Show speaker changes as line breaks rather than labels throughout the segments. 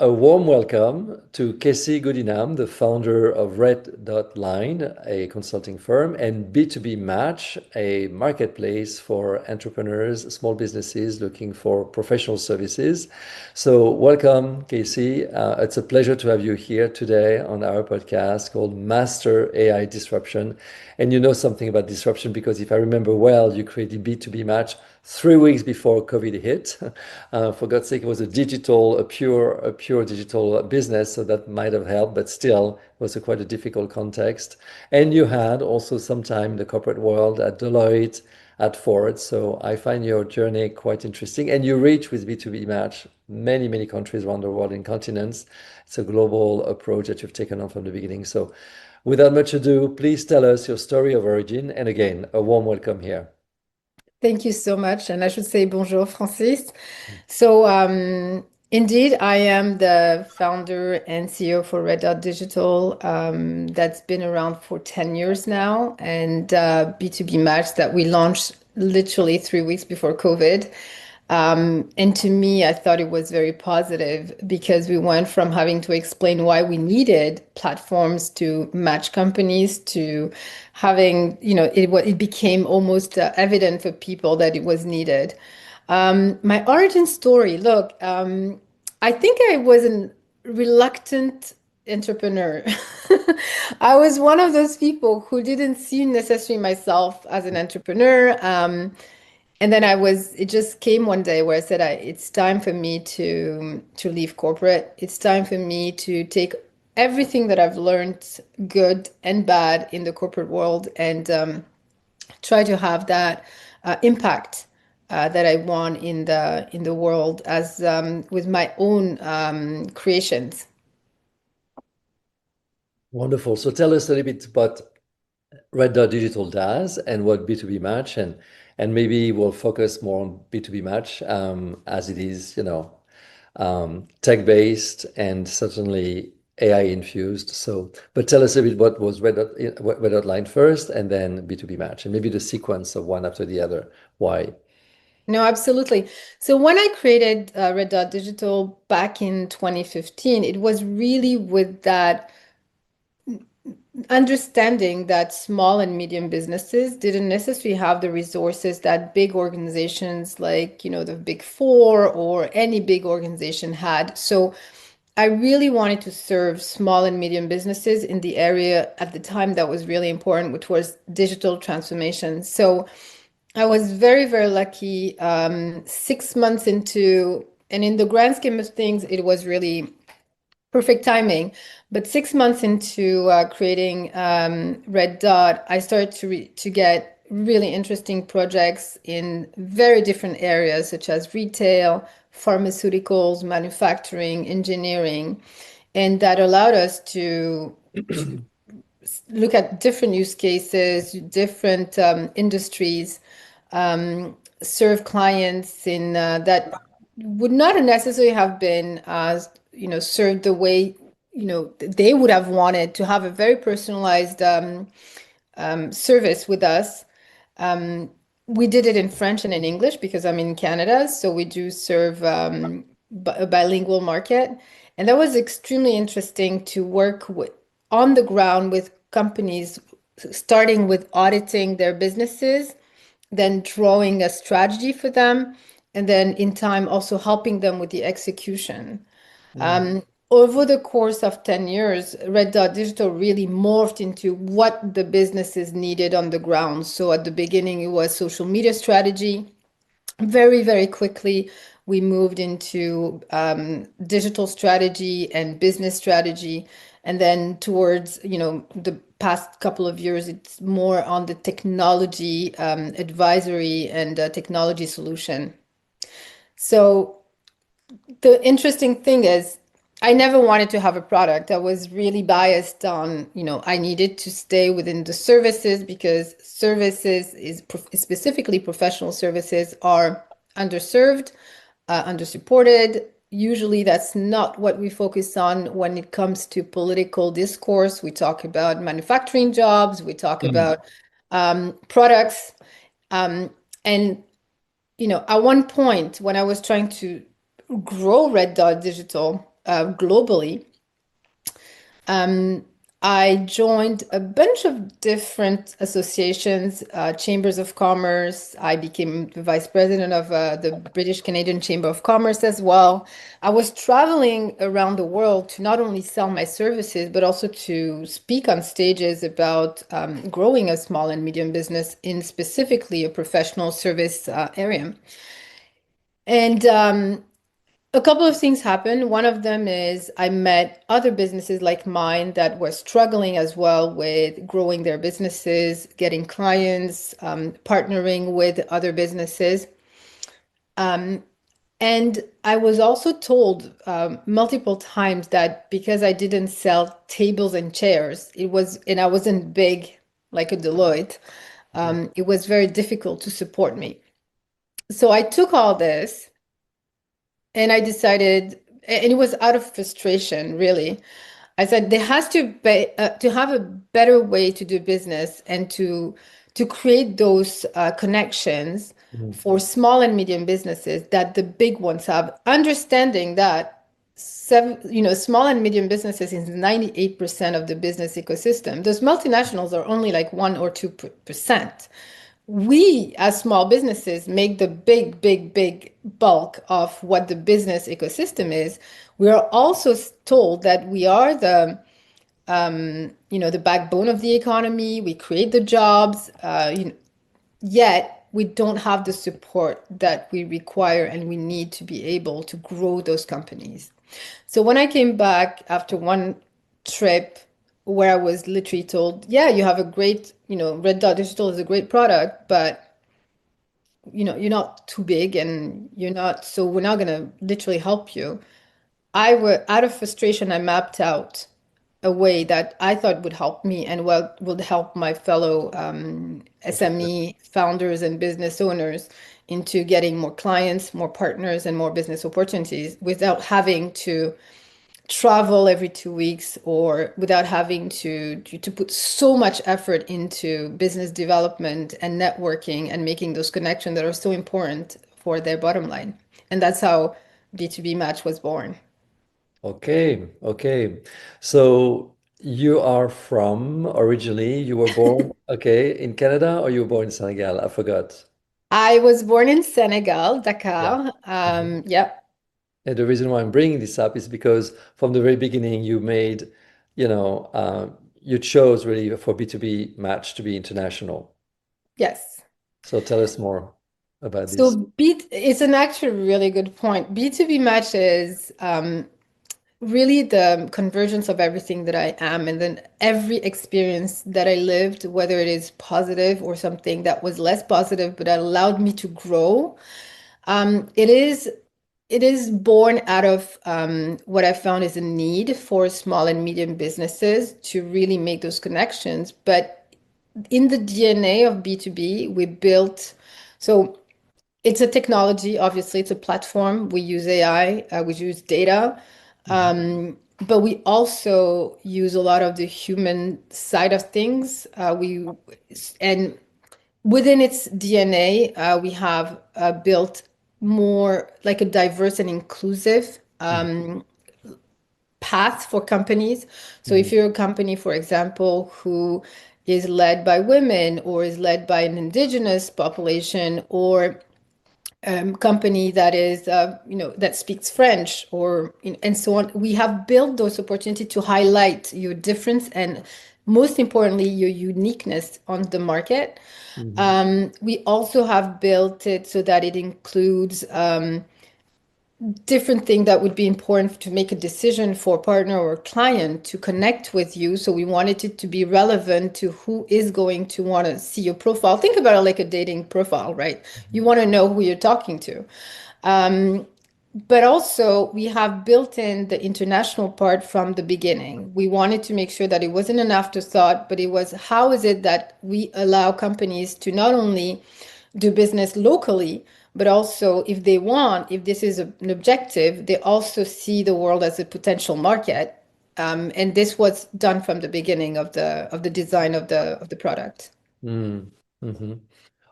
a warm welcome to Goundiam, the founder of Red Dot Line, a consulting firm, and B2BeeMatch, a marketplace for entrepreneurs, small businesses looking for professional services. So welcome, Casey. It's a pleasure to have you here today on our podcast called Master AI Disruption. And you know something about disruption because if I remember well, you created B2BeeMatch 3 weeks before COVID hit. For God's sake, it was a pure digital business, so that might have helped, but still it was quite a difficult context. And you had also some time in the corporate world at Deloitte, at Ford. So I find your journey quite interesting. And you reach with B2BeeMatch many countries around the world and continents. It's a global approach that you've taken on from the beginning. So without much ado, please tell us your story of origin. And again, a warm welcome here.
Thank you so much. And I should say bonjour, Francis. So, indeed, I am the founder and CEO for Red Dot Digital. That's been around for 10 years now, and B2BeeMatch that we launched literally 3 weeks before COVID. And to me, I thought it was very positive because we went from having to explain why we needed platforms to match companies to having, it became almost evident for people that it was needed. My origin story, look, I think I was a reluctant entrepreneur. I was one of those people who didn't see necessarily myself as an entrepreneur. And then it just came one day where I said, it's time for me to leave corporate. It's time for me to take everything that I've learned, good and bad, in the corporate world and try to have that impact that I want in the world as with my own creations.
Wonderful. So tell us a little bit about Red Dot Digital does and what B2BeeMatch and maybe we'll focus more on B2BeeMatch as it is, tech-based and certainly AI infused. So, but tell us a bit what was Red Dot Line first and then B2BeeMatch and maybe the sequence of one after the other. Why?
No, absolutely. So when I created Red Dot Digital back in 2015, it was really with that understanding that small and medium businesses didn't necessarily have the resources that big organizations like, the Big Four or any big organization had. So I really wanted to serve small and medium businesses in the area at the time that was really important, which was digital transformation. So I was very lucky. 6 months into, and in the grand scheme of things, it was really perfect timing. But 6 months into creating Red Dot, I started to get really interesting projects in very different areas, such as retail, pharmaceuticals, manufacturing, engineering, and that allowed us to look at different use cases, different industries, serve clients in that would not necessarily have been served the way they would have wanted to have a very personalized service with us. We did it in French and in English because I'm in Canada, so we do serve a bilingual market, and that was extremely interesting to work with on the ground with companies, starting with auditing their businesses, then drawing a strategy for them, and then in time also helping them with the execution.
Mm.
Over the course of 10 years, Red Dot Digital really morphed into what the businesses needed on the ground. So at the beginning, it was social media strategy. Very quickly, we moved into digital strategy and business strategy. And then towards, the past couple of years, it's more on the technology advisory and technology solution. So the interesting thing is, I never wanted to have a product. I was really biased on, I needed to stay within the services because services specifically professional services are underserved, undersupported. Usually that's not what we focus on when it comes to political discourse. We talk about manufacturing jobs, we talk
Mm.
about products. And, at one point when I was trying to grow Red Dot Digital, globally. Um, I joined a bunch of different associations, chambers of commerce. I became the vice president of the British Canadian Chamber of Commerce as well. I was traveling around the world to not only sell my services, but also to speak on stages about growing a small and medium business in specifically a professional service area. And a couple of things happened. One of them is I met other businesses like mine that were struggling as well with growing their businesses, getting clients, partnering with other businesses. And I was also told multiple times that because I didn't sell tables and chairs, and I wasn't big like a Deloitte, it was very difficult to support me. So I took all this and I decided, and it was out of frustration, really. I said there has to have a better way to do business and to create those connections
Mhm.
for small and medium businesses that the big ones have, understanding that small and medium businesses is 98% of the business ecosystem. Those multinationals are only like 1 or 2%. We, as small businesses, make the big bulk of what the business ecosystem is. We are also told that we are the backbone of the economy. We create the jobs, yet we don't have the support that we require and we need to be able to grow those companies. So when I came back after one trip where I was literally told, yeah, you have a great, Red Dot Digital is a great product, but you're not too big and you're not, so we're not going to literally help you. Out of frustration, I mapped out a way that I thought would help me and would help my fellow SME founders and business owners into getting more clients, more partners, and more business opportunities without having to travel every 2 weeks or without having to put so much effort into business development and networking and making those connections that are so important for their bottom line. And that's how B2B Match was born.
Okay, okay. So you are from originally, you were born, okay, in Canada or you were born in Senegal? I forgot.
I was born in Senegal,
Yeah.
Dakar.
Mhm.
Yep.
And the reason why I'm bringing this up is because from the very beginning you made, you know, you chose really for B2B match to be international.
Yes.
So tell us more about this.
So it's an actually really good point. B2B Match is really the convergence of everything that I am, and then every experience that I lived, whether it is positive or something that was less positive, but that allowed me to grow. It is born out of what I found is a need for small and medium businesses to really make those connections. But in the DNA of B2B, we built, so it's a technology, obviously, it's a platform. We use AI, we use data,
Mhm.
but we also use a lot of the human side of things. And within its DNA, we have built more like a diverse and inclusive
Mhm.
path for companies. So if
Mhm.
you're a company, for example, who is led by women or is led by an indigenous population or company that is, that speaks French or and so on. We have built those opportunities to highlight your difference and most importantly, your uniqueness on the market.
Mhm.
We also have built it so that it includes different thing that would be important to make a decision for a partner or client to connect with you. So we wanted it to be relevant to who is going to want to see your profile. Think about it like a dating profile, right? You want to know who you're talking to. But also, we have built in the international part from the beginning. We wanted to make sure that it wasn't an afterthought, but it was how is it that we allow companies to not only do business locally, but also if they want, if this is an objective, they also see the world as a potential market. And this was done from the beginning of the design of the product.
Mm. Mhm.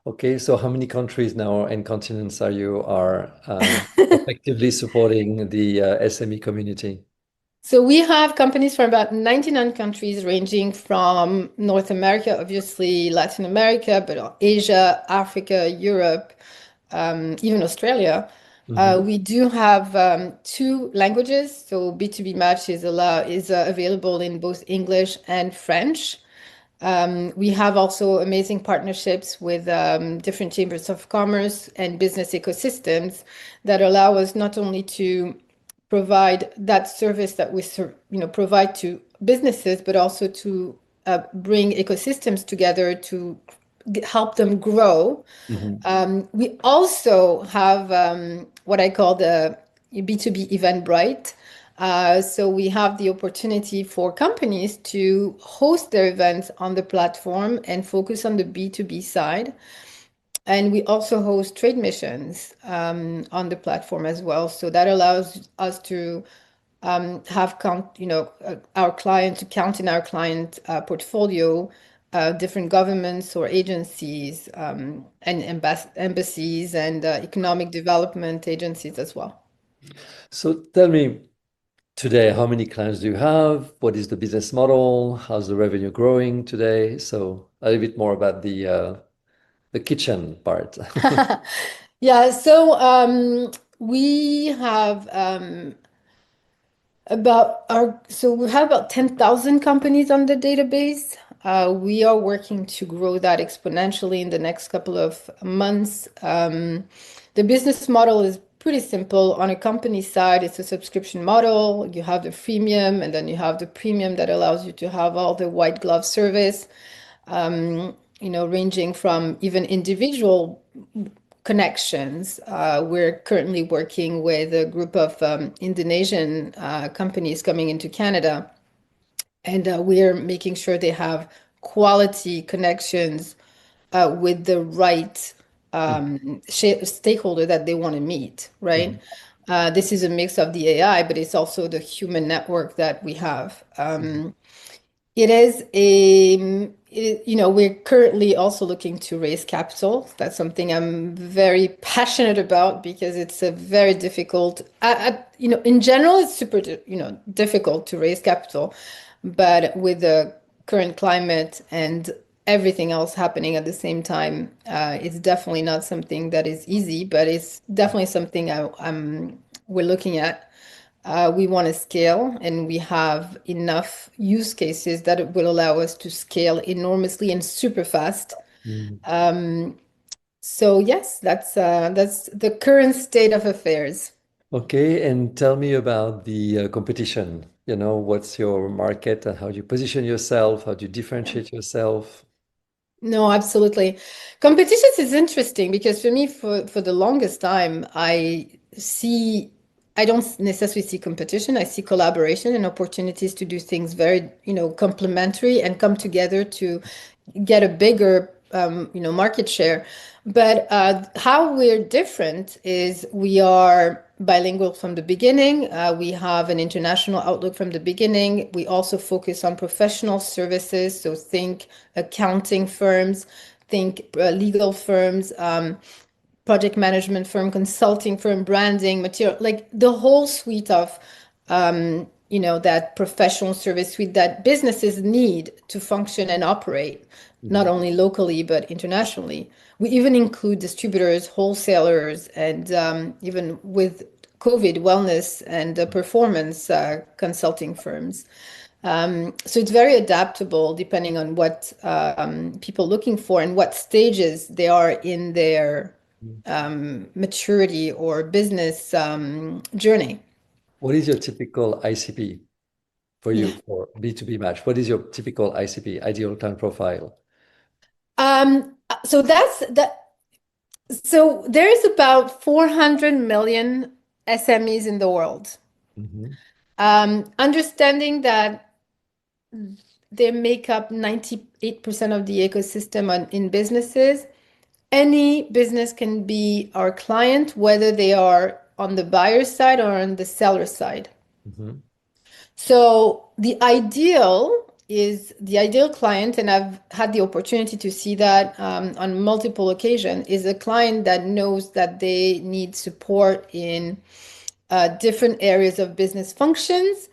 Okay, so how many countries now and continents are effectively supporting the SME community?
So we have companies from about 99 countries, ranging from North America, obviously Latin America, but Asia, Africa, Europe, even Australia.
Hmm.
We do have two languages. So B2B Match is available in both English and French. We have also amazing partnerships with different chambers of commerce and business ecosystems that allow us not only to provide that service that we provide to businesses, but also to bring ecosystems together to help them grow.
Hmm.
We also have what I call the B2B Eventbrite. So we have the opportunity for companies to host their events on the platform and focus on the B2B side. And we also host trade missions on the platform as well. So that allows us to have our client to count in our client portfolio different governments or agencies and embassies and economic development agencies as well.
So tell me today, how many clients do you have? What is the business model? How's the revenue growing today? So a little bit more about the kitchen part.
Yeah, so we have we have about 10,000 companies on the database. We are working to grow that exponentially in the next couple of months. The business model is pretty simple. On a company side, it's a subscription model. You have the freemium, and then you have the premium that allows you to have all the white glove service, ranging from even individual connections. We're currently working with a group of Indonesian companies coming into Canada, and we're making sure they have quality connections with the right stakeholder that they want to meet, right?
Mhm.
This is a mix of the AI, but it's also the human network that we have. It is we're currently also looking to raise capital. That's something I'm very passionate about because it's a very difficult, in general, it's super, difficult to raise capital. But with the current climate and everything else happening at the same time, it's definitely not something that is easy, but it's definitely something we're looking at. We want to scale, and we have enough use cases that it will allow us to scale enormously and super fast.
Mm.
So yes, that's the current state of affairs.
Okay, and tell me about the competition. What's your market and how do you position yourself? How do you differentiate yourself?
No, absolutely. Competitions is interesting because for me, for the longest time, I don't necessarily see competition. I see collaboration and opportunities to do things very, complementary and come together to get a bigger, market share. But how we're different is we are bilingual from the beginning. We have an international outlook from the beginning. We also focus on professional services. So think accounting firms, think legal firms, project management firm, consulting firm, branding, material, like the whole suite of, that professional service suite that businesses need to function and operate, not
Mhm.
only locally, but internationally. We even include distributors, wholesalers, and even with COVID, wellness and performance consulting firms. So it's very adaptable depending on what people are looking for and what stages they are in their maturity or business journey.
What is your typical ICP for
Yeah.
you for B2B match? What is your typical ICP, ideal client profile?
So that's that. So there is about 400 million SMEs in the world.
Mhm.
Understanding that they make up 98% of the ecosystem in businesses. Any business can be our client, whether they are on the buyer side or on the seller side.
Mhm.
So the ideal is the ideal client, and I've had the opportunity to see that on multiple occasions, is a client that knows that they need support in different areas of business functions.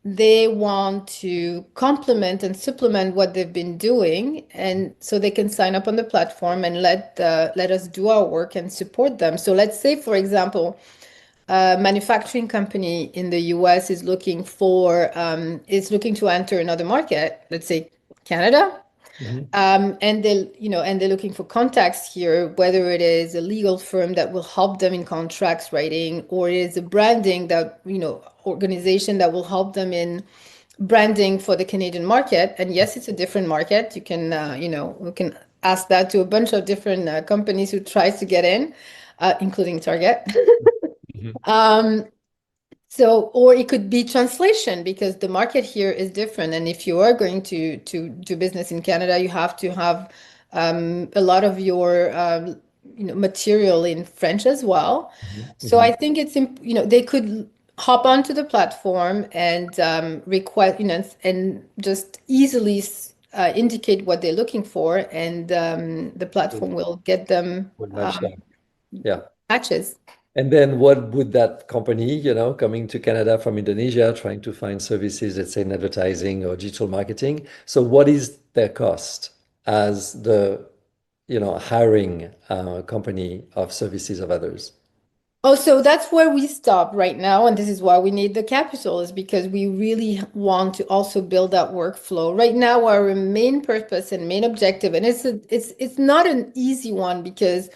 They want to complement and supplement what they've been doing, and so they can sign up on the platform and let us do our work and support them. So let's say, for example, a manufacturing company in the US is looking to enter another market, let's say Canada.
Mhm.
And they're looking for contacts here, whether it is a legal firm that will help them in contracts writing, or it is a branding organization that will help them in branding for the Canadian market. And yes, it's a different market. We can ask that to a bunch of different companies who tries to get in, including Target.
Mhm.
Um, or it could be translation because the market here is different. And if you are going to do business in Canada, you have to have a lot of your material in French as well.
Mhm.
So I
Mhm.
think they could hop onto the platform and request, and just easily indicate what they're looking for, and the platform will get them
Would match that. Yeah.
matches.
And then what would that company, coming to Canada from Indonesia, trying to find services, let's say in advertising or digital marketing. So what is their cost as the, hiring company of services of others?
Oh, so that's where we stop right now, and this is why we need the capital, is because we really want to also build that workflow. Right now, our main purpose and main objective, and it's not an easy one because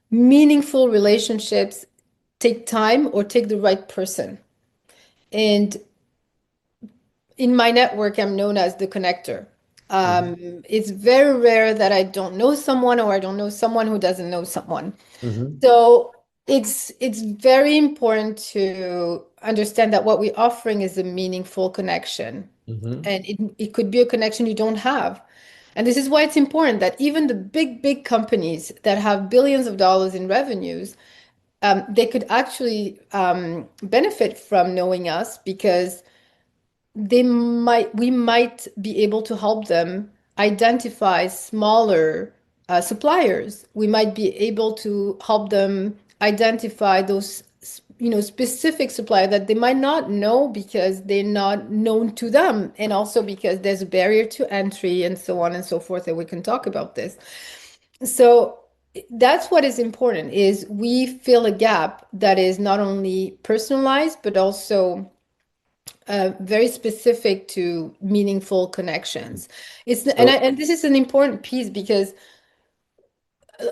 meaningful relationships take time or take the right person. And in my network, I'm known as the connector.
Mhm.
It's very rare that I don't know someone or I don't know someone who doesn't know someone.
Mhm.
So it's very important to understand that what we're offering is a meaningful connection.
Mhm.
And it could be a connection you don't have. And this is why it's important that even the big companies that have billions of dollars in revenues, they could actually benefit from knowing us because we might be able to help them identify smaller suppliers. We might be able to help them identify those, specific supplier that they might not know because they're not known to them, and also because there's a barrier to entry and so on and so forth, and we can talk about this. So that's what is important, is we fill a gap that is not only personalized, but also very specific to meaningful connections.
So,
And this is an important piece because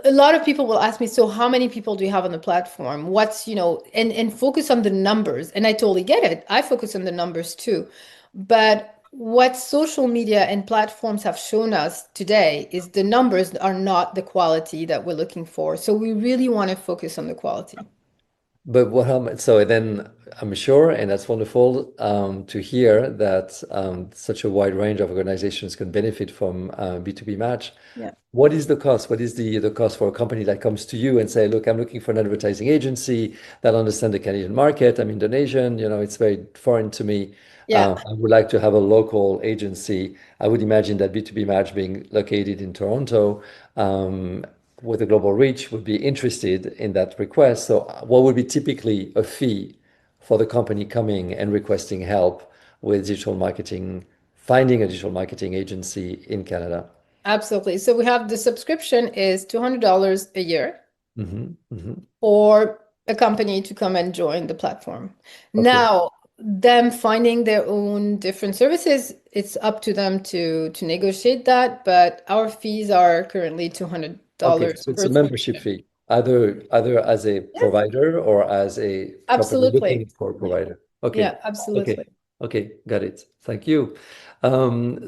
a lot of people will ask me, so how many people do you have on the platform? And focus on the numbers. And I totally get it. I focus on the numbers too. But what social media and platforms have shown us today is the numbers are not the quality that we're looking for. So we really want to focus on the quality.
but so then I'm sure, and that's wonderful to hear that such a wide range of organizations can benefit from B2B Match.
Yeah.
What is the cost? What is the cost for a company that comes to you and say, look, I'm looking for an advertising agency that understand the Canadian market. I'm Indonesian, it's very foreign to me.
Yeah.
I would like to have a local agency. I would imagine that B2B Match being located in Toronto, with a global reach would be interested in that request. So what would be typically a fee for the company coming and requesting help with digital marketing, finding a digital marketing agency in Canada?
Absolutely. So we have the subscription is $200 a year
Hmm. Hmm.
for a company to come and join the platform.
Okay.
Now, them finding their own different services, it's up to them to negotiate that, but our fees are currently
Okay.
$200
So it's
per
a membership
subscription.
fee, either as a
Yes,
provider or as a company
absolutely.
looking for a provider. Okay.
Yeah, absolutely.
Okay. Okay. Got it. Thank you.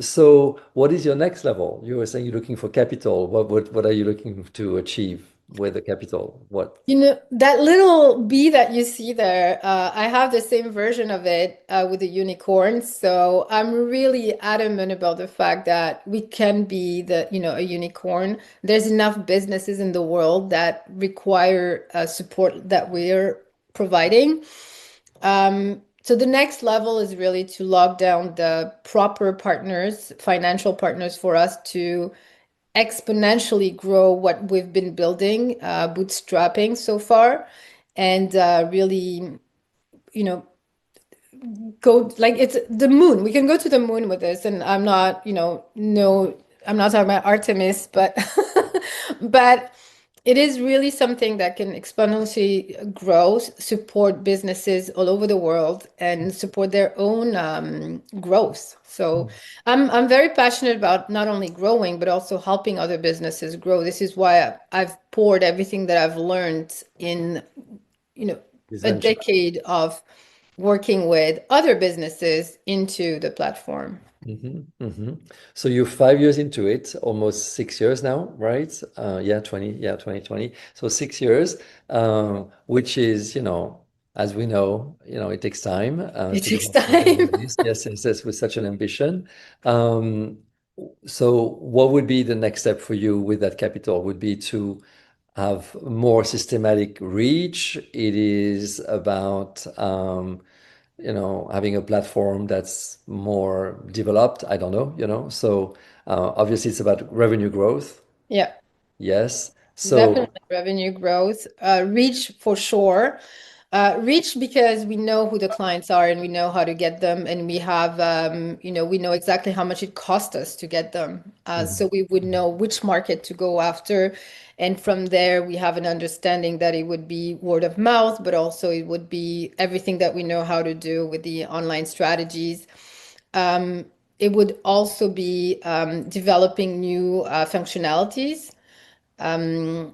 So what is your next level? You were saying you're looking for capital. What are you looking to achieve with the capital? What?
That little bee that you see there, I have the same version of it with the unicorn. So I'm really adamant about the fact that we can be a unicorn. There's enough businesses in the world that require support that we're providing. So the next level is really to lock down the proper partners, financial partners for us to exponentially grow what we've been building, bootstrapping so far, and really, you know, go like it's the moon. We can go to the moon with this, and I'm not, no, I'm not talking about Artemis, but but it is really something that can exponentially grow, support businesses all over the world, and support their own growth. So I'm very passionate about not only growing, but also helping other businesses grow. This is why I've poured everything that I've learned in, you know,
This
a
venture.
decade of working with other businesses into the platform.
So you're 5 years into it, almost 6 years now, right? Yeah, 2020. So 6 years, which is, as we know, it takes time
It
to
takes
develop something
time.
like this. Yes, yes, yes, with such an ambition. Um, so what would be the next step for you with that capital? Would be to have more systematic reach. It is about having a platform that's more developed. I don't know, So obviously it's about revenue growth.
Yeah.
Yes. So
Definitely revenue growth. Reach for sure. Reach because we know who the clients are and we know how to get them, and we have, we know exactly how much it cost us to get them. So
mhm,
we would know which market to go after. And from there, we have an understanding that it would be word of mouth, but also it would be everything that we know how to do with the online strategies. It would also be developing new functionalities. And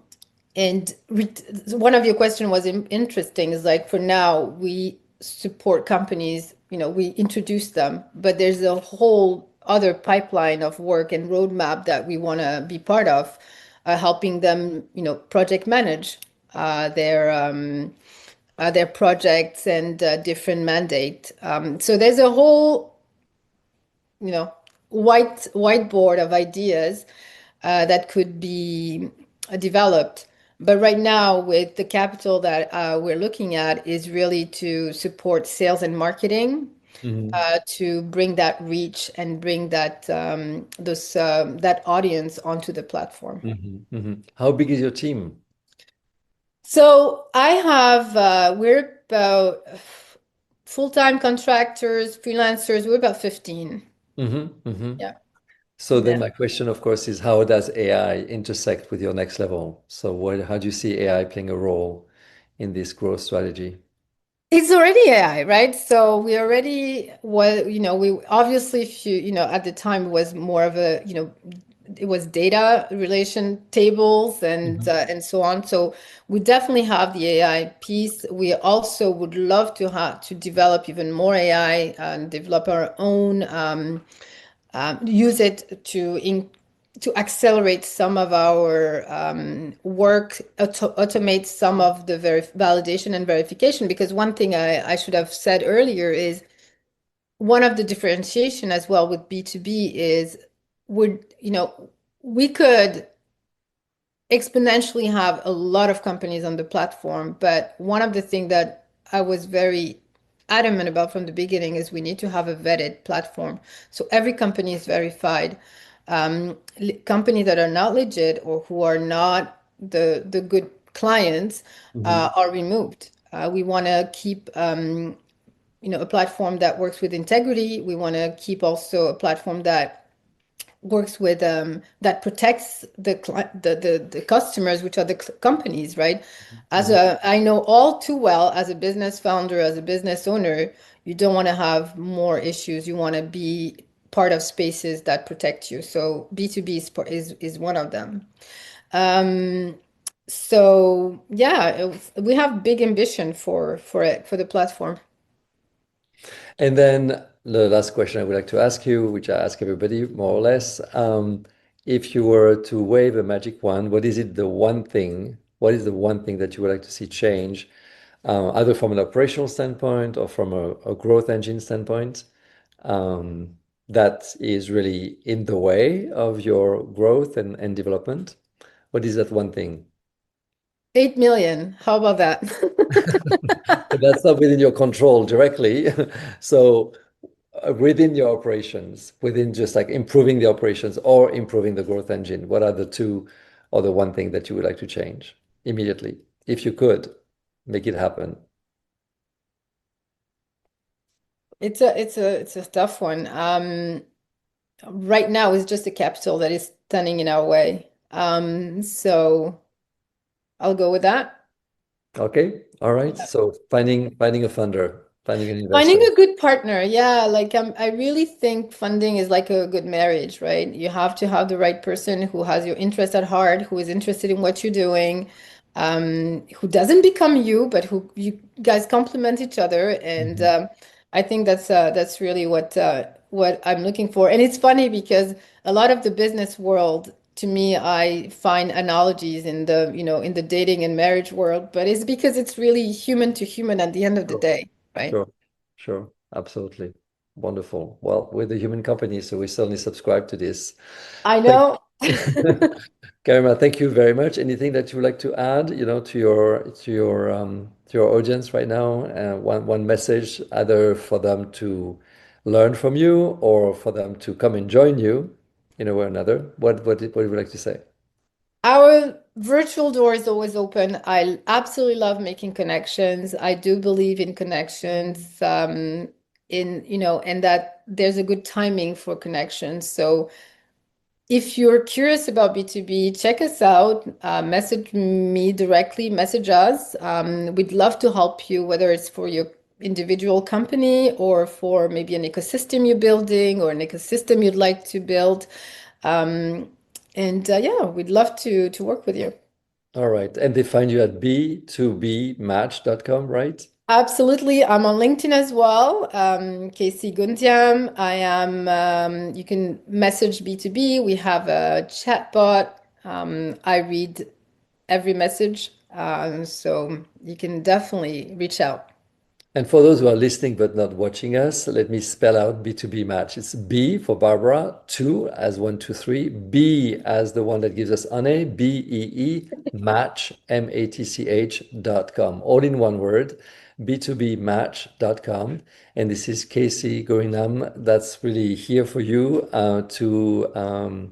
one of your question was interesting, is like for now we support companies, we introduce them, but there's a whole other pipeline of work and roadmap that we want to be part of, helping them, project manage their projects and different mandate. So there's a whole, whiteboard of ideas that could be developed. But right now, with the capital that we're looking at, is really to support sales and marketing,
mhm,
to bring that reach and bring that audience onto the platform.
How big is your team?
So I have we're about full-time contractors, freelancers. We're about 15. Yeah.
So then my question, of course, is how does AI intersect with your next level? So how do you see AI playing a role in this growth strategy?
It's already AI, right? So we already we obviously, if at the time it was more of a, it was data relation tables and so on. So we definitely have the AI piece. We also would love to have to develop even more AI and develop our own, use it to accelerate some of our work, automate some of the validation and verification. Because one thing I should have said earlier is one of the differentiation as well with B2B is we could exponentially have a lot of companies on the platform. But one of the things that I was very adamant about from the beginning is we need to have a vetted platform. So every company is verified. Companies that are not legit or who are not the good clients
Mhm,
are removed. We want to keep a platform that works with integrity. We want to keep also a platform that works with that protects the customers, which are the companies, right?
mhm,
I know all too well, as a business founder, as a business owner, you don't want to have more issues. You want to be part of spaces that protect you. So B2B is one of them. Um, so yeah, we have big ambition for the platform.
And then the last question I would like to ask you, which I ask everybody more or less, if you were to wave a magic wand, what is the one thing that you would like to see change, either from an operational standpoint or from a growth engine standpoint, that is really in the way of your growth and development? What is that one thing?
8 million. How about that?
But that's not within your control directly. So within your operations, within just like improving the operations or improving the growth engine, what are the two or the one thing that you would like to change immediately? If you could make it happen.
It's a tough one. Right now it's just the capital that is standing in our way. So I'll go with that.
Okay. All right. So finding a funder, finding an
Finding
investor.
a good partner, yeah, like I really think funding is like a good marriage, right? You have to have the right person who has your interest at heart, who is interested in what you're doing, who doesn't become you, but who you guys complement each other. And
Mhm.
I think that's really what I'm looking for. And it's funny because a lot of the business world, to me, I find analogies in in the dating and marriage world, but it's because it's really human to human at the end of the
Sure.
day, right?
Sure. Sure. Absolutely. Wonderful. Well, we're the human company, so we certainly subscribe to this.
I
Thank
know.
Karima, thank you very much. Anything that you would like to add, to your audience right now? One message, either for them to learn from you or for them to come and join you in a way or another. What would you like to say?
Our virtual door is always open. I absolutely love making connections. I do believe in connections, and that there's a good timing for connections. So if you're curious about B2B, check us out. Message me directly, message us. We'd love to help you, whether it's for your individual company or for maybe an ecosystem you're building or an ecosystem you'd like to build. Um, and yeah, we'd love to work with you.
All right. And they find you at b2beematch.com, right?
Absolutely. I'm on LinkedIn as well. Casey Goundiam. You can message B2B. We have a chat bot. I read every message. So you can definitely reach out.
And for those who are listening but not watching us, let me spell out B2B match. It's B for Barbara, two as one, two, three, B as the one that gives us Anne, BEE, match, match.com. All in one word, B2BeeMatch.com. And this is Casey Gorinam that's really here for you to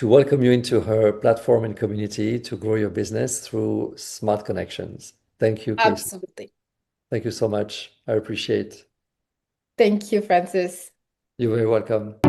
welcome you into her platform and community to grow your business through smart connections. Thank you, Casey.
Absolutely.
Thank you so much. I appreciate.
Thank you, Francis.
You're very welcome.